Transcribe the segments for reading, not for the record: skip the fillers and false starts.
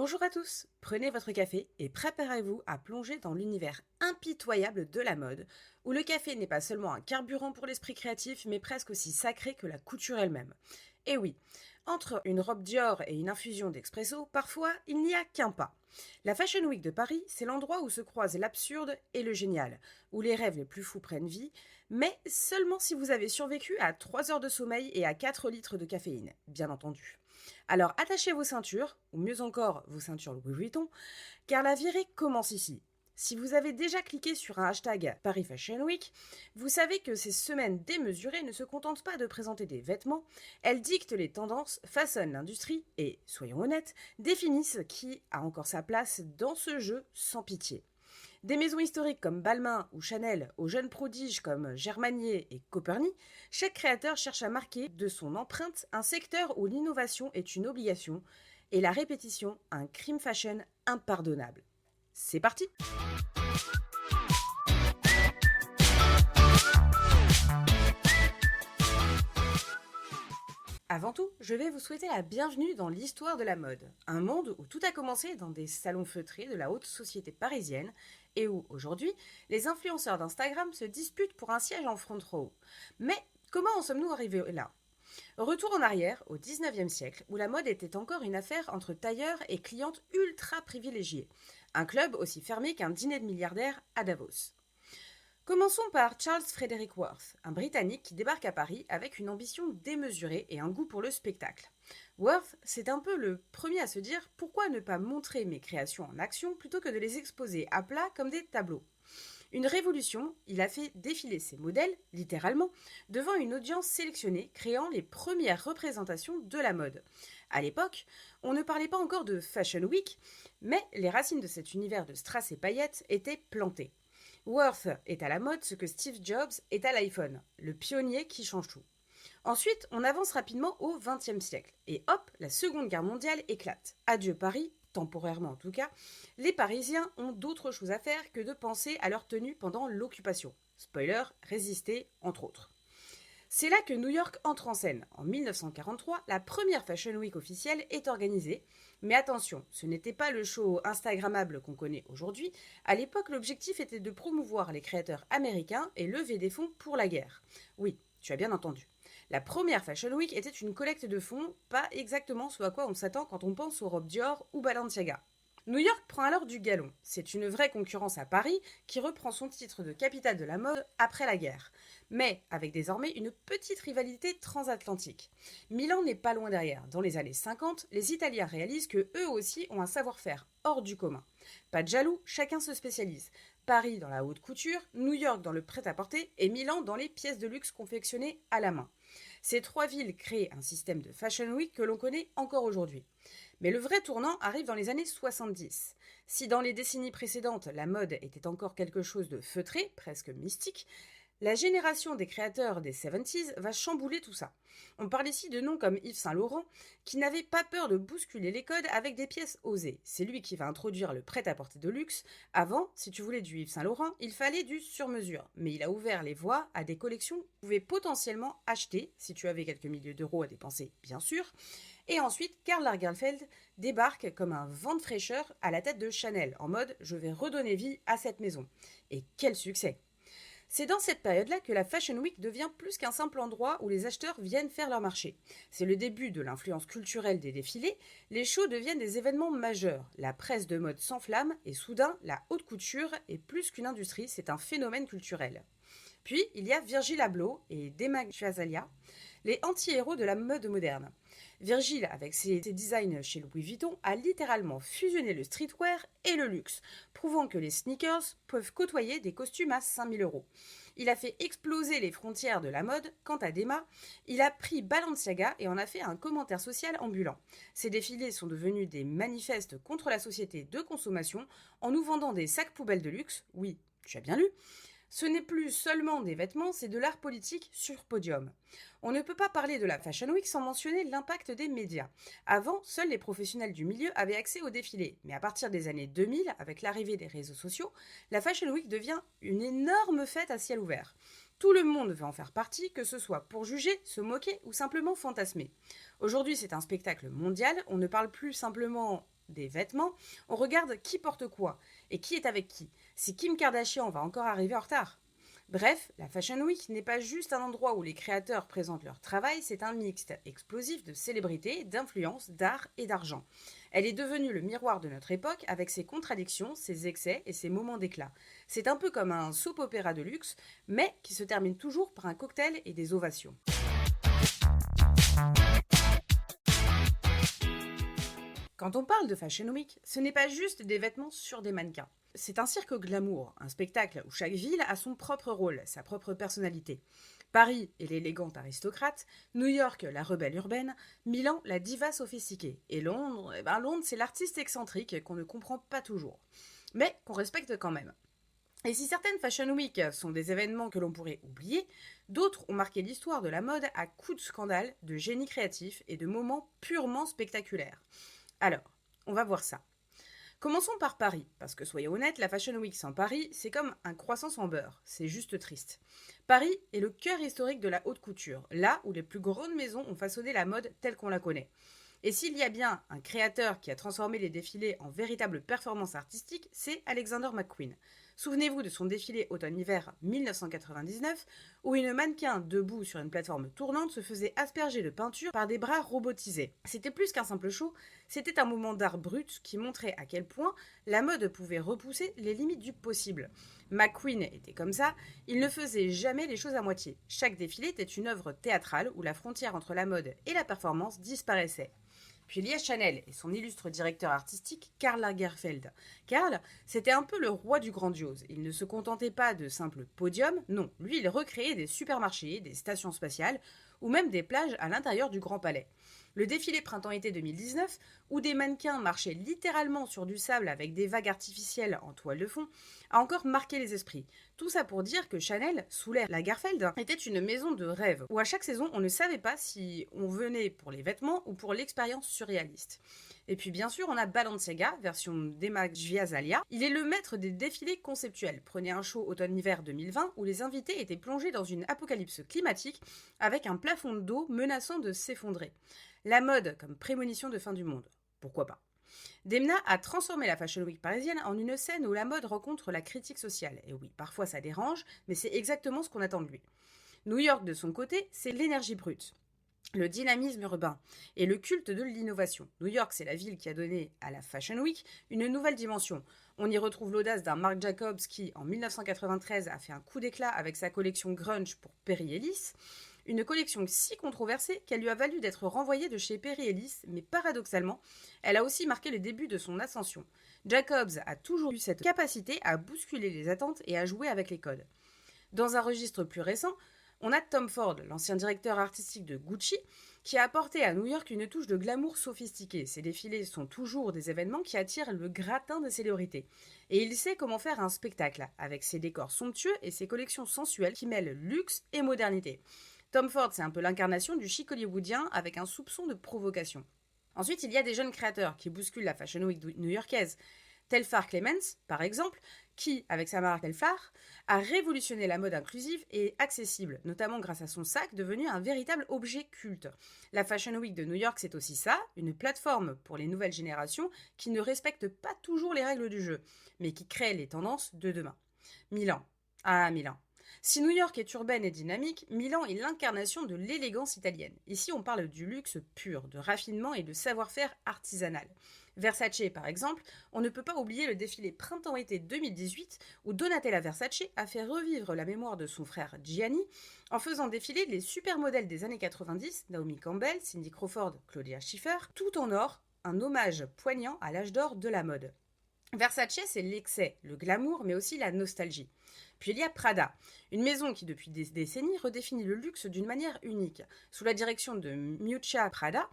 Bonjour à tous, prenez votre café et préparez-vous à plonger dans l'univers impitoyable de la mode, où le café n'est pas seulement un carburant pour l'esprit créatif, mais presque aussi sacré que la couture elle-même. Et oui, entre une robe Dior et une infusion d'expresso, parfois il n'y a qu'un pas. La Fashion Week de Paris, c'est l'endroit où se croisent l'absurde et le génial, où les rêves les plus fous prennent vie, mais seulement si vous avez survécu à 3 heures de sommeil et à 4 litres de caféine, bien entendu. Alors attachez vos ceintures, ou mieux encore vos ceintures Louis Vuitton, car la virée commence ici. Si vous avez déjà cliqué sur un hashtag Paris Fashion Week, vous savez que ces semaines démesurées ne se contentent pas de présenter des vêtements, elles dictent les tendances, façonnent l'industrie et, soyons honnêtes, définissent qui a encore sa place dans ce jeu sans pitié. Des maisons historiques comme Balmain ou Chanel aux jeunes prodiges comme Germanier et Copernic, chaque créateur cherche à marquer de son empreinte un secteur où l'innovation est une obligation et la répétition un crime fashion impardonnable. C'est parti! Avant tout, je vais vous souhaiter la bienvenue dans l'histoire de la mode, un monde où tout a commencé dans des salons feutrés de la haute société parisienne et où, aujourd'hui, les influenceurs d'Instagram se disputent pour un siège en front row. Mais comment en sommes-nous arrivés là? Retour en arrière, au 19e siècle, où la mode était encore une affaire entre tailleurs et clientes ultra privilégiées, un club aussi fermé qu'un dîner de milliardaires à Davos. Commençons par Charles Frederick Worth, un Britannique qui débarque à Paris avec une ambition démesurée et un goût pour le spectacle. Worth, c'est un peu le premier à se dire pourquoi ne pas montrer mes créations en action plutôt que de les exposer à plat comme des tableaux. Une révolution, il a fait défiler ses modèles, littéralement, devant une audience sélectionnée, créant les premières représentations de la mode. À l'époque, on ne parlait pas encore de Fashion Week, mais les racines de cet univers de strass et paillettes étaient plantées. Worth est à la mode ce que Steve Jobs est à l'iPhone, le pionnier qui change tout. Ensuite, on avance rapidement au XXe siècle, et hop, la Seconde Guerre mondiale éclate. Adieu Paris, temporairement en tout cas, les Parisiens ont d'autres choses à faire que de penser à leur tenue pendant l'occupation. Spoiler, résister, entre autres. C'est là que New York entre en scène. En 1943, la première Fashion Week officielle est organisée. Mais attention, ce n'était pas le show Instagrammable qu'on connaît aujourd'hui. À l'époque, l'objectif était de promouvoir les créateurs américains et lever des fonds pour la guerre. Oui, tu as bien entendu. La première Fashion Week était une collecte de fonds, pas exactement ce à quoi on s'attend quand on pense aux robes Dior ou Balenciaga. New York prend alors du galon. C'est une vraie concurrence à Paris qui reprend son titre de capitale de la mode après la guerre. Mais avec désormais une petite rivalité transatlantique. Milan n'est pas loin derrière. Dans les années 50, les Italiens réalisent que eux aussi ont un savoir-faire hors du commun. Pas de jaloux, chacun se spécialise. Paris dans la haute couture, New York dans le prêt-à-porter et Milan dans les pièces de luxe confectionnées à la main. Ces trois villes créent un système de Fashion Week que l'on connaît encore aujourd'hui. Mais le vrai tournant arrive dans les années 70. Si dans les décennies précédentes, la mode était encore quelque chose de feutré, presque mystique, la génération des créateurs des 70s va chambouler tout ça. On parle ici de noms comme Yves Saint Laurent, qui n'avait pas peur de bousculer les codes avec des pièces osées. C'est lui qui va introduire le prêt-à-porter de luxe. Avant, si tu voulais du Yves Saint Laurent, il fallait du sur-mesure. Mais il a ouvert les voies à des collections que tu pouvais potentiellement acheter, si tu avais quelques milliers d'euros à dépenser, bien sûr. Et ensuite, Karl Lagerfeld débarque comme un vent de fraîcheur à la tête de Chanel, en mode « je vais redonner vie à cette maison ». Et quel succès! C'est dans cette période-là que la Fashion Week devient plus qu'un simple endroit où les acheteurs viennent faire leur marché. C'est le début de l'influence culturelle des défilés, les shows deviennent des événements majeurs, la presse de mode s'enflamme et soudain, la haute couture est plus qu'une industrie, c'est un phénomène culturel. Puis, il y a Virgil Abloh et Demna Gvasalia, les anti-héros de la mode moderne. Virgil, avec ses designs chez Louis Vuitton, a littéralement fusionné le streetwear et le luxe, prouvant que les sneakers peuvent côtoyer des costumes à 5000 euros. Il a fait exploser les frontières de la mode. Quant à Demna, il a pris Balenciaga et en a fait un commentaire social ambulant. Ces défilés sont devenus des manifestes contre la société de consommation en nous vendant des sacs poubelles de luxe. Oui, tu as bien lu. Ce n'est plus seulement des vêtements, c'est de l'art politique sur podium. On ne peut pas parler de la Fashion Week sans mentionner l'impact des médias. Avant, seuls les professionnels du milieu avaient accès aux défilés. Mais à partir des années 2000, avec l'arrivée des réseaux sociaux, la Fashion Week devient une énorme fête à ciel ouvert. Tout le monde veut en faire partie, que ce soit pour juger, se moquer ou simplement fantasmer. Aujourd'hui, c'est un spectacle mondial, on ne parle plus simplement des vêtements, on regarde qui porte quoi et qui est avec qui. Si Kim Kardashian va encore arriver en retard. Bref, la Fashion Week n'est pas juste un endroit où les créateurs présentent leur travail, c'est un mixte explosif de célébrités, d'influence, d'art et d'argent. Elle est devenue le miroir de notre époque avec ses contradictions, ses excès et ses moments d'éclat. C'est un peu comme un soap-opéra de luxe, mais qui se termine toujours par un cocktail et des ovations. Quand on parle de Fashion Week, ce n'est pas juste des vêtements sur des mannequins. C'est un cirque glamour, un spectacle où chaque ville a son propre rôle, sa propre personnalité. Paris est l'élégante aristocrate, New York la rebelle urbaine, Milan la diva sophistiquée, et Londres, Londres c'est l'artiste excentrique qu'on ne comprend pas toujours, mais qu'on respecte quand même. Et si certaines Fashion Week sont des événements que l'on pourrait oublier, d'autres ont marqué l'histoire de la mode à coups de scandales, de génie créatif et de moments purement spectaculaires. Alors, on va voir ça. Commençons par Paris, parce que soyons honnêtes, la Fashion Week sans Paris, c'est comme un croissant sans beurre, c'est juste triste. Paris est le cœur historique de la haute couture, là où les plus grandes maisons ont façonné la mode telle qu'on la connaît. Et s'il y a bien un créateur qui a transformé les défilés en véritable performance artistique, c'est Alexander McQueen. Souvenez-vous de son défilé automne-hiver 1999, où une mannequin debout sur une plateforme tournante se faisait asperger de peinture par des bras robotisés. C'était plus qu'un simple show, c'était un moment d'art brut qui montrait à quel point la mode pouvait repousser les limites du possible. McQueen était comme ça, il ne faisait jamais les choses à moitié. Chaque défilé était une œuvre théâtrale où la frontière entre la mode et la performance disparaissait. Puis il y a Chanel et son illustre directeur artistique, Karl Lagerfeld. Karl, c'était un peu le roi du grandiose. Il ne se contentait pas de simples podiums, non. Lui, il recréait des supermarchés, des stations spatiales ou même des plages à l'intérieur du Grand Palais. Le défilé printemps-été 2019, où des mannequins marchaient littéralement sur du sable avec des vagues artificielles en toile de fond, a encore marqué les esprits. Tout ça pour dire que Chanel, sous l'ère Lagerfeld, était une maison de rêve, où à chaque saison, on ne savait pas si on venait pour les vêtements ou pour l'expérience surréaliste. Et puis bien sûr, on a Balenciaga, version d'Emma Gviazalia. Il est le maître des défilés conceptuels. Prenez un show automne-hiver 2020 où les invités étaient plongés dans une apocalypse climatique avec un plafond d'eau menaçant de s'effondrer. La mode comme prémonition de fin du monde. Pourquoi pas? Demna a transformé la Fashion Week parisienne en une scène où la mode rencontre la critique sociale. Et oui, parfois ça dérange, mais c'est exactement ce qu'on attend de lui. New York, de son côté, c'est l'énergie brute, le dynamisme urbain et le culte de l'innovation. New York, c'est la ville qui a donné à la Fashion Week une nouvelle dimension. On y retrouve l'audace d'un Marc Jacobs qui, en 1993, a fait un coup d'éclat avec sa collection grunge pour Perry Ellis. Une collection si controversée qu'elle lui a valu d'être renvoyée de chez Perry Ellis, mais paradoxalement, elle a aussi marqué le début de son ascension. Jacobs a toujours eu cette capacité à bousculer les attentes et à jouer avec les codes. Dans un registre plus récent, on a Tom Ford, l'ancien directeur artistique de Gucci, qui a apporté à New York une touche de glamour sophistiqué. Ses défilés sont toujours des événements qui attirent le gratin de célébrités. Et il sait comment faire un spectacle, avec ses décors somptueux et ses collections sensuelles qui mêlent luxe et modernité. Tom Ford, c'est un peu l'incarnation du chic hollywoodien avec un soupçon de provocation. Ensuite, il y a des jeunes créateurs qui bousculent la Fashion Week new-yorkaise. Telfar Clemens, par exemple, qui, avec sa marque Telfar, a révolutionné la mode inclusive et accessible, notamment grâce à son sac devenu un véritable objet culte. La Fashion Week de New York, c'est aussi ça, une plateforme pour les nouvelles générations qui ne respectent pas toujours les règles du jeu, mais qui créent les tendances de demain. Milan. Ah, Milan. Si New York est urbaine et dynamique, Milan est l'incarnation de l'élégance italienne. Ici, on parle du luxe pur, de raffinement et de savoir-faire artisanal. Versace, par exemple, on ne peut pas oublier le défilé printemps-été 2018 où Donatella Versace a fait revivre la mémoire de son frère Gianni en faisant défiler les supermodèles des années 90, Naomi Campbell, Cindy Crawford, Claudia Schiffer, tout en or, un hommage poignant à l'âge d'or de la mode. Versace, c'est l'excès, le glamour, mais aussi la nostalgie. Puis il y a Prada, une maison qui depuis des décennies redéfinit le luxe d'une manière unique. Sous la direction de Miuccia Prada,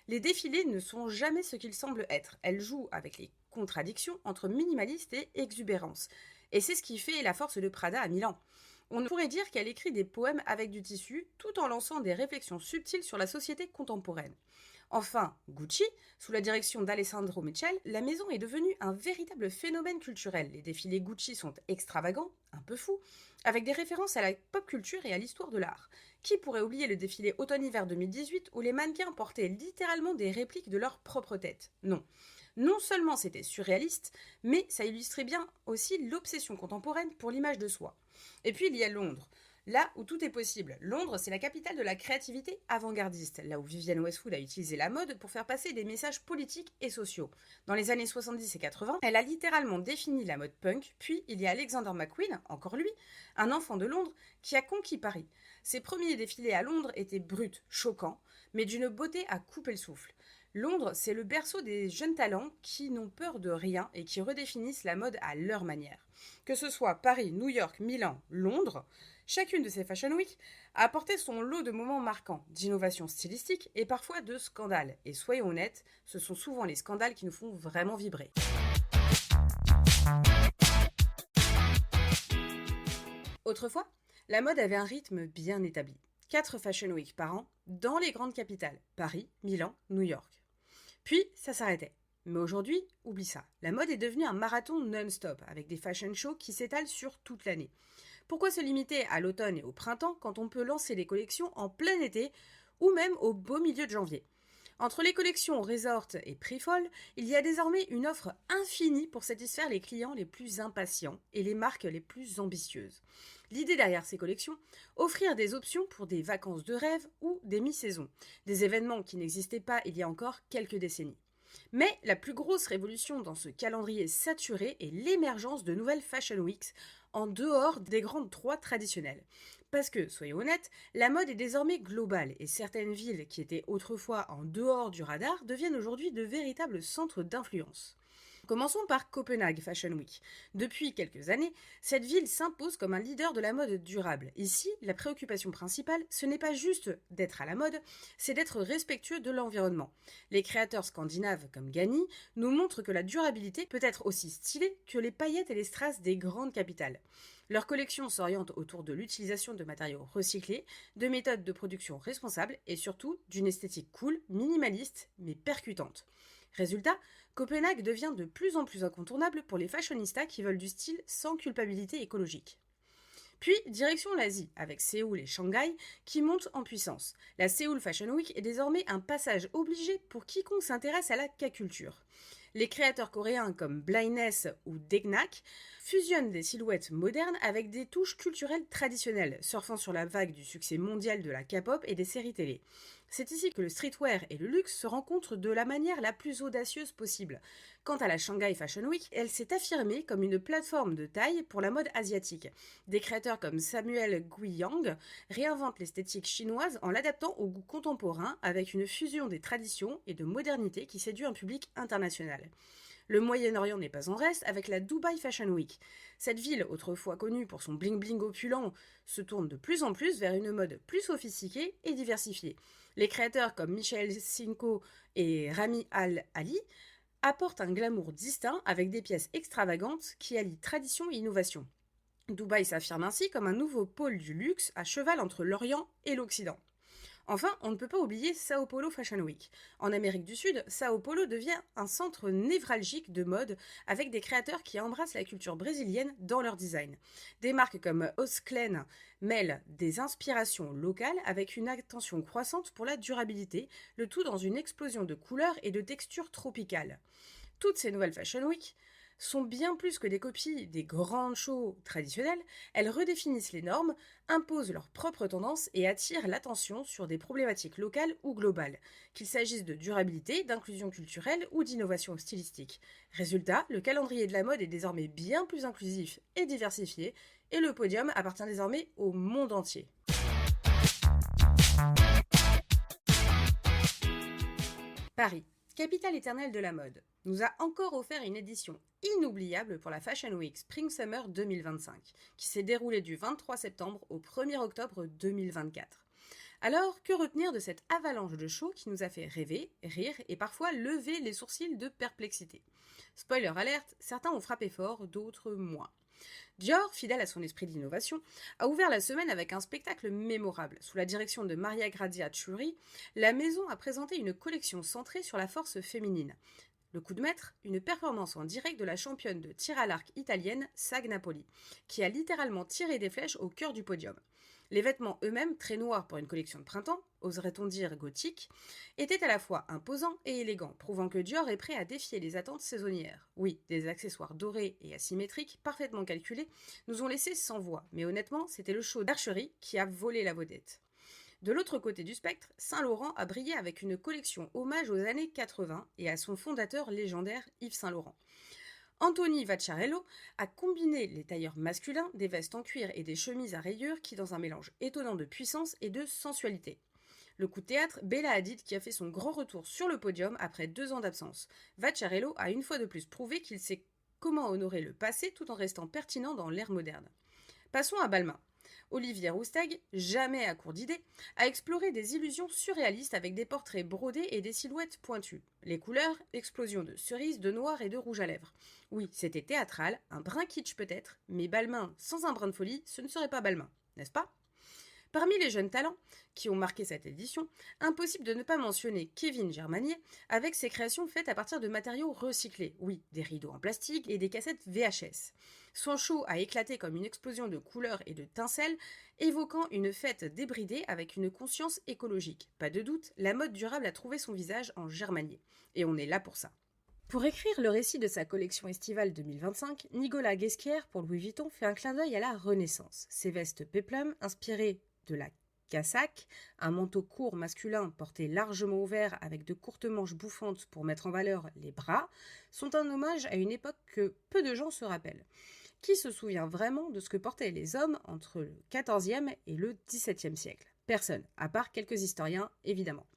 les défilés ne sont jamais ce qu'ils semblent être. Elle joue avec les contradictions entre minimaliste et exubérance. Et c'est ce qui fait la force de Prada à Milan. On pourrait dire qu'elle écrit des poèmes avec du tissu, tout en lançant des réflexions subtiles sur la société contemporaine. Enfin, Gucci, sous la direction d'Alessandro Michel, la maison est devenue un véritable phénomène culturel. Les défilés Gucci sont extravagants, un peu fous, avec des références à la pop culture et à l'histoire de l'art. Qui pourrait oublier le défilé automne-hiver 2018 où les mannequins portaient littéralement des répliques de leur propre tête? Non. Non seulement c'était surréaliste, mais ça illustrait bien aussi l'obsession contemporaine pour l'image de soi. Et puis il y a Londres. Là où tout est possible. Londres, c'est la capitale de la créativité avant-gardiste, là où Vivienne Westwood a utilisé la mode pour faire passer des messages politiques et sociaux. Dans les années 70 et 80, elle a littéralement défini la mode punk, puis il y a Alexander McQueen, encore lui, un enfant de Londres, qui a conquis Paris. Ses premiers défilés à Londres étaient bruts, choquants, mais d'une beauté à couper le souffle. Londres, c'est le berceau des jeunes talents qui n'ont peur de rien et qui redéfinissent la mode à leur manière. Que ce soit Paris, New York, Milan, Londres, chacune de ces Fashion Week a apporté son lot de moments marquants, d'innovations stylistiques et parfois de scandales. Et soyons honnêtes, ce sont souvent les scandales qui nous font vraiment vibrer. Autrefois, la mode avait un rythme bien établi. 4 Fashion Week par an dans les grandes capitales, Paris, Milan, New York. Puis, ça s'arrêtait. Mais aujourd'hui, oublie ça. La mode est devenue un marathon non-stop, avec des fashion shows qui s'étalent sur toute l'année. Pourquoi se limiter à l'automne et au printemps quand on peut lancer les collections en plein été ou même au beau milieu de janvier? Entre les collections resort et prix folle, il y a désormais une offre infinie pour satisfaire les clients les plus impatients et les marques les plus ambitieuses. L'idée derrière ces collections, offrir des options pour des vacances de rêve ou des mi-saisons, des événements qui n'existaient pas il y a encore quelques décennies. Mais la plus grosse révolution dans ce calendrier saturé est l'émergence de nouvelles Fashion Weeks en dehors des grandes trois traditionnelles. Parce que, soyons honnêtes, la mode est désormais globale et certaines villes qui étaient autrefois en dehors du radar deviennent aujourd'hui de véritables centres d'influence. Commençons par Copenhague Fashion Week. Depuis quelques années, cette ville s'impose comme un leader de la mode durable. Ici, la préoccupation principale, ce n'est pas juste d'être à la mode, c'est d'être respectueux de l'environnement. Les créateurs scandinaves comme Ganni nous montrent que la durabilité peut être aussi stylée que les paillettes et les strass des grandes capitales. Leur collection s'oriente autour de l'utilisation de matériaux recyclés, de méthodes de production responsables et surtout d'une esthétique cool, minimaliste mais percutante. Résultat, Copenhague devient de plus en plus incontournable pour les fashionistas qui veulent du style sans culpabilité écologique. Puis, direction l'Asie, avec Séoul et Shanghai, qui montent en puissance. La Seoul Fashion Week est désormais un passage obligé pour quiconque s'intéresse à la K-culture. Les créateurs coréens comme Blindness ou Degnak fusionnent des silhouettes modernes avec des touches culturelles traditionnelles, surfant sur la vague du succès mondial de la K-pop et des séries télé. C'est ici que le streetwear et le luxe se rencontrent de la manière la plus audacieuse possible. Quant à la Shanghai Fashion Week, elle s'est affirmée comme une plateforme de taille pour la mode asiatique. Des créateurs comme Samuel Guiyang réinventent l'esthétique chinoise en l'adaptant au goût contemporain avec une fusion des traditions et de modernité qui séduit un public international. Le Moyen-Orient n'est pas en reste avec la Dubai Fashion Week. Cette ville, autrefois connue pour son bling-bling opulent, se tourne de plus en plus vers une mode plus sophistiquée et diversifiée. Les créateurs comme Michel Cinco et Rami Al-Ali apportent un glamour distinct avec des pièces extravagantes qui allient tradition et innovation. Dubaï s'affirme ainsi comme un nouveau pôle du luxe à cheval entre l'Orient et l'Occident. Enfin, on ne peut pas oublier Sao Paulo Fashion Week. En Amérique du Sud, Sao Paulo devient un centre névralgique de mode avec des créateurs qui embrassent la culture brésilienne dans leur design. Des marques comme Osklen mêlent des inspirations locales avec une attention croissante pour la durabilité, le tout dans une explosion de couleurs et de textures tropicales. Toutes ces nouvelles Fashion Week sont bien plus que des copies des grandes shows traditionnelles, elles redéfinissent les normes, imposent leurs propres tendances et attirent l'attention sur des problématiques locales ou globales, qu'il s'agisse de durabilité, d'inclusion culturelle ou d'innovation stylistique. Résultat, le calendrier de la mode est désormais bien plus inclusif et diversifié, et le podium appartient désormais au monde entier. Paris, capitale éternelle de la mode, nous a encore offert une édition inoubliable pour la Fashion Week Spring-Summer 2025, qui s'est déroulée du 23 septembre au 1er octobre 2024. Alors, que retenir de cette avalanche de shows qui nous a fait rêver, rire et parfois lever les sourcils de perplexité? Spoiler alerte, certains ont frappé fort, d'autres moins. Dior, fidèle à son esprit d'innovation, a ouvert la semaine avec un spectacle mémorable. Sous la direction de Maria Grazia Chiuri, la maison a présenté une collection centrée sur la force féminine. Le coup de maître, une performance en direct de la championne de tir à l'arc italienne, Sag Napoli, qui a littéralement tiré des flèches au cœur du podium. Les vêtements eux-mêmes, très noirs pour une collection de printemps, oserait-on dire gothique, étaient à la fois imposants et élégants, prouvant que Dior est prêt à défier les attentes saisonnières. Oui, des accessoires dorés et asymétriques, parfaitement calculés, nous ont laissé sans voix, mais honnêtement, c'était le show d'archerie qui a volé la vedette. De l'autre côté du spectre, Saint Laurent a brillé avec une collection hommage aux années 80 et à son fondateur légendaire Yves Saint Laurent. Anthony Vaccarello a combiné les tailleurs masculins, des vestes en cuir et des chemises à rayures qui dans un mélange étonnant de puissance et de sensualité. Le coup de théâtre, Bella Hadid qui a fait son grand retour sur le podium après 2 ans d'absence. Vaccarello a une fois de plus prouvé qu'il sait comment honorer le passé tout en restant pertinent dans l'ère moderne. Passons à Balmain. Olivier Rousteing, jamais à court d'idées, a exploré des illusions surréalistes avec des portraits brodés et des silhouettes pointues. Les couleurs, explosion de cerises, de noir et de rouge à lèvres. Oui, c'était théâtral, un brin kitsch peut-être, mais Balmain sans un brin de folie, ce ne serait pas Balmain, n'est-ce pas ? Parmi les jeunes talents qui ont marqué cette édition, impossible de ne pas mentionner Kevin Germanier avec ses créations faites à partir de matériaux recyclés. Oui, des rideaux en plastique et des cassettes VHS. Son show a éclaté comme une explosion de couleurs et de tincelles, évoquant une fête débridée avec une conscience écologique. Pas de doute, la mode durable a trouvé son visage en Germanier. Et on est là pour ça. Pour écrire le récit de sa collection estivale 2025, Nicolas Ghesquière pour Louis Vuitton fait un clin d'œil à la Renaissance. Ses vestes péplum, inspirées de la cassaque, un manteau court masculin porté largement ouvert avec de courtes manches bouffantes pour mettre en valeur les bras, sont un hommage à une époque que peu de gens se rappellent. Qui se souvient vraiment de ce que portaient les hommes entre le XIVe et le XVIIe siècle ? Personne, à part quelques historiens, évidemment.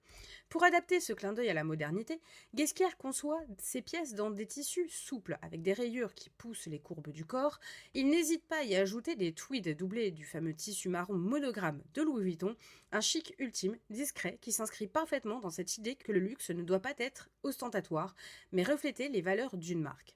Pour adapter ce clin d'œil à la modernité, Ghesquière conçoit ses pièces dans des tissus souples, avec des rayures qui poussent les courbes du corps. Il n'hésite pas à y ajouter des tweeds doublés du fameux tissu marron monogramme de Louis Vuitton, un chic ultime, discret, qui s'inscrit parfaitement dans cette idée que le luxe ne doit pas être ostentatoire, mais refléter les valeurs d'une marque.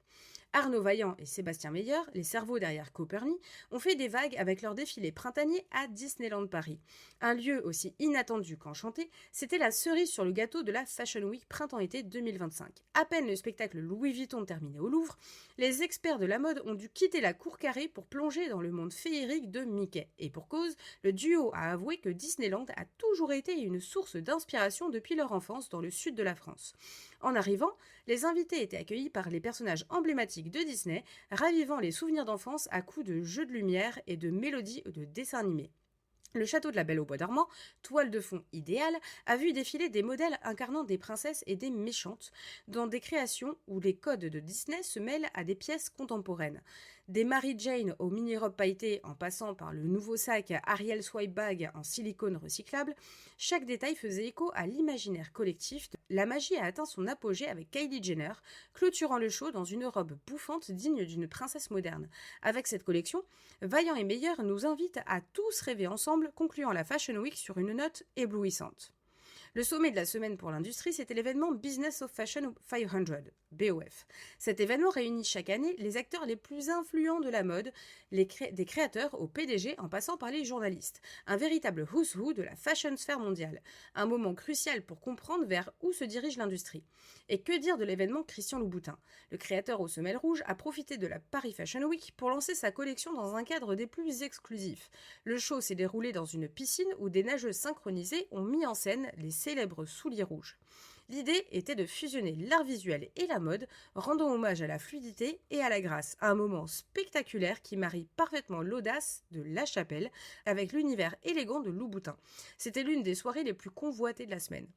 Arnaud Vaillant et Sébastien Meyer, les cerveaux derrière Copernic, ont fait des vagues avec leur défilé printanier à Disneyland Paris. Un lieu aussi inattendu qu'enchanté, c'était la cerise sur le gâteau de la Fashion Week Printemps-été 2025. À peine le spectacle Louis Vuitton terminé au Louvre, les experts de la mode ont dû quitter la cour carrée pour plonger dans le monde féerique de Mickey. Et pour cause, le duo a avoué que Disneyland a toujours été une source d'inspiration depuis leur enfance dans le sud de la France. En arrivant, les invités étaient accueillis par les personnages emblématiques de Disney, ravivant les souvenirs d'enfance à coups de jeux de lumière et de mélodies de dessins animés. Le château de la Belle au Bois dormant, toile de fond idéale, a vu défiler des modèles incarnant des princesses et des méchantes, dans des créations où les codes de Disney se mêlent à des pièces contemporaines. Des Mary Jane aux mini-robes pailletées en passant par le nouveau sac Ariel Swipe Bag en silicone recyclable, chaque détail faisait écho à l'imaginaire collectif. La magie a atteint son apogée avec Kylie Jenner, clôturant le show dans une robe bouffante digne d'une princesse moderne. Avec cette collection, Vaillant et Meyer nous invitent à tous rêver ensemble, concluant la Fashion Week sur une note éblouissante. Le sommet de la semaine pour l'industrie, c'était l'événement Business of Fashion 500, BOF. Cet événement réunit chaque année les acteurs les plus influents de la mode, des créateurs au PDG en passant par les journalistes. Un véritable who's who de la fashion sphère mondiale. Un moment crucial pour comprendre vers où se dirige l'industrie. Et que dire de l'événement Christian Louboutin ? Le créateur aux semelles rouges a profité de la Paris Fashion Week pour lancer sa collection dans un cadre des plus exclusifs. Le show s'est déroulé dans une piscine où des nageuses synchronisées ont mis en scène les célèbres souliers rouges. L'idée était de fusionner l'art visuel et la mode, rendant hommage à la fluidité et à la grâce, un moment spectaculaire qui marie parfaitement l'audace de La Chapelle avec l'univers élégant de Louboutin. C'était l'une des soirées les plus convoitées de la semaine.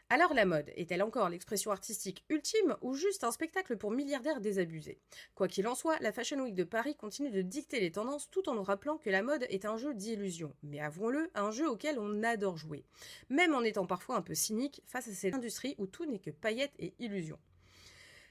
Alors la mode est-elle encore l'expression artistique ultime ou juste un spectacle pour milliardaires désabusés ? Quoi qu'il en soit, la Fashion Week de Paris continue de dicter les tendances tout en nous rappelant que la mode est un jeu d'illusions. Mais avouons-le, un jeu auquel on adore jouer. Même en étant parfois un peu cynique face à cette industrie où tout n'est que paillettes et illusions.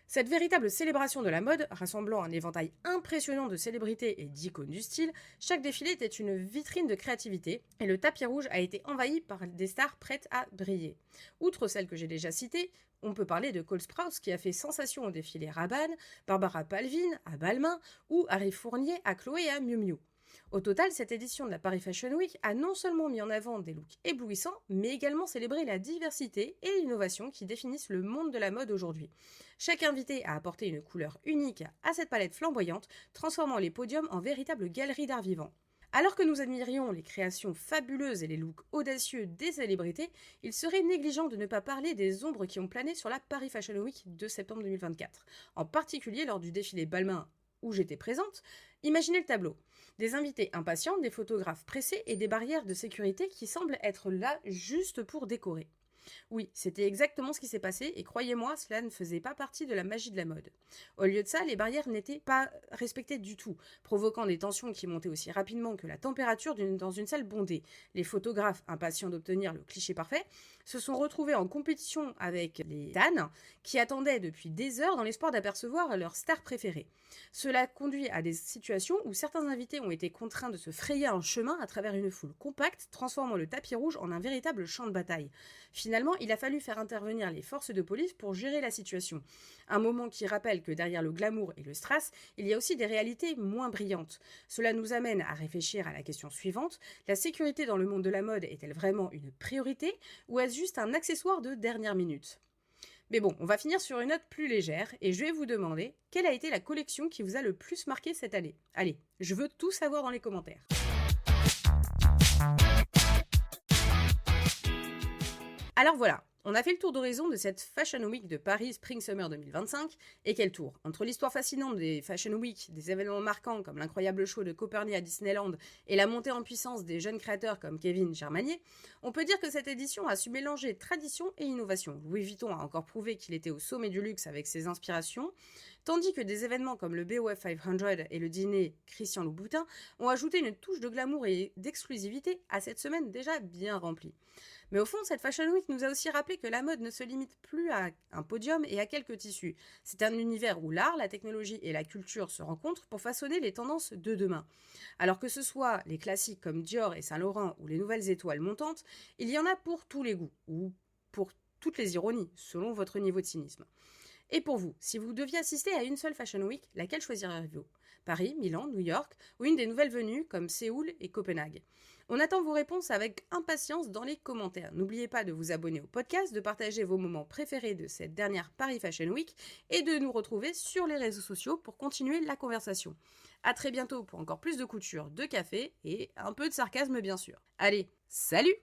Cette véritable célébration de la mode, rassemblant un éventail impressionnant de célébrités et d'icônes du style, chaque défilé était une vitrine de créativité et le tapis rouge a été envahi par des stars prêtes à briller. Outre celles que j'ai déjà citées, on peut parler de Cole Sprouse qui a fait sensation au défilé Rabanne, Barbara Palvin à Balmain ou Harry Fournier à Chloé et à Miu Miu. Au total, cette édition de la Paris Fashion Week a non seulement mis en avant des looks éblouissants, mais également célébré la diversité et l'innovation qui définissent le monde de la mode aujourd'hui. Chaque invité a apporté une couleur unique à cette palette flamboyante, transformant les podiums en véritables galeries d'art vivant. Alors que nous admirions les créations fabuleuses et les looks audacieux des célébrités, il serait négligent de ne pas parler des ombres qui ont plané sur la Paris Fashion Week de septembre 2024, en particulier lors du défilé Balmain où j'étais présente. Imaginez le tableau. Des invités impatients, des photographes pressés et des barrières de sécurité qui semblent être là juste pour décorer. Oui, c'était exactement ce qui s'est passé et croyez-moi, cela ne faisait pas partie de la magie de la mode. Au lieu de ça, les barrières n'étaient pas respectées du tout, provoquant des tensions qui montaient aussi rapidement que la température dans une salle bondée. Les photographes, impatients d'obtenir le cliché parfait, se sont retrouvés en compétition avec les fans qui attendaient depuis des heures dans l'espoir d'apercevoir leur star préférée. Cela conduit à des situations où certains invités ont été contraints de se frayer un chemin à travers une foule compacte, transformant le tapis rouge en un véritable champ de bataille. Finalement, il a fallu faire intervenir les forces de police pour gérer la situation. Un moment qui rappelle que derrière le glamour et le strass, il y a aussi des réalités moins brillantes. Cela nous amène à réfléchir à la question suivante. La sécurité dans le monde de la mode est-elle vraiment une priorité ou est-ce juste un accessoire de dernière minute ? Mais bon, on va finir sur une note plus légère et je vais vous demander quelle a été la collection qui vous a le plus marqué cette année. Allez, je veux tout savoir dans les commentaires. Alors voilà, on a fait le tour d'horizon de cette Fashion Week de Paris Spring-Summer 2025. Et quel tour! Entre l'histoire fascinante des Fashion Week, des événements marquants comme l'incroyable show de Copernic à Disneyland et la montée en puissance des jeunes créateurs comme Kevin Germanier, on peut dire que cette édition a su mélanger tradition et innovation. Louis Vuitton a encore prouvé qu'il était au sommet du luxe avec ses inspirations, tandis que des événements comme le BOF 500 et le dîner Christian Louboutin ont ajouté une touche de glamour et d'exclusivité à cette semaine déjà bien remplie. Mais au fond, cette Fashion Week nous a aussi rappelé que la mode ne se limite plus à un podium et à quelques tissus. C'est un univers où l'art, la technologie et la culture se rencontrent pour façonner les tendances de demain. Alors que ce soit les classiques comme Dior et Saint-Laurent ou les nouvelles étoiles montantes, il y en a pour tous les goûts, ou pour toutes les ironies, selon votre niveau de cynisme. Et pour vous, si vous deviez assister à une seule Fashion Week, laquelle choisiriez-vous ? Paris, Milan, New York ou une des nouvelles venues comme Séoul et Copenhague ? On attend vos réponses avec impatience dans les commentaires. N'oubliez pas de vous abonner au podcast, de partager vos moments préférés de cette dernière Paris Fashion Week et de nous retrouver sur les réseaux sociaux pour continuer la conversation. À très bientôt pour encore plus de couture, de café et un peu de sarcasme bien sûr. Allez, salut!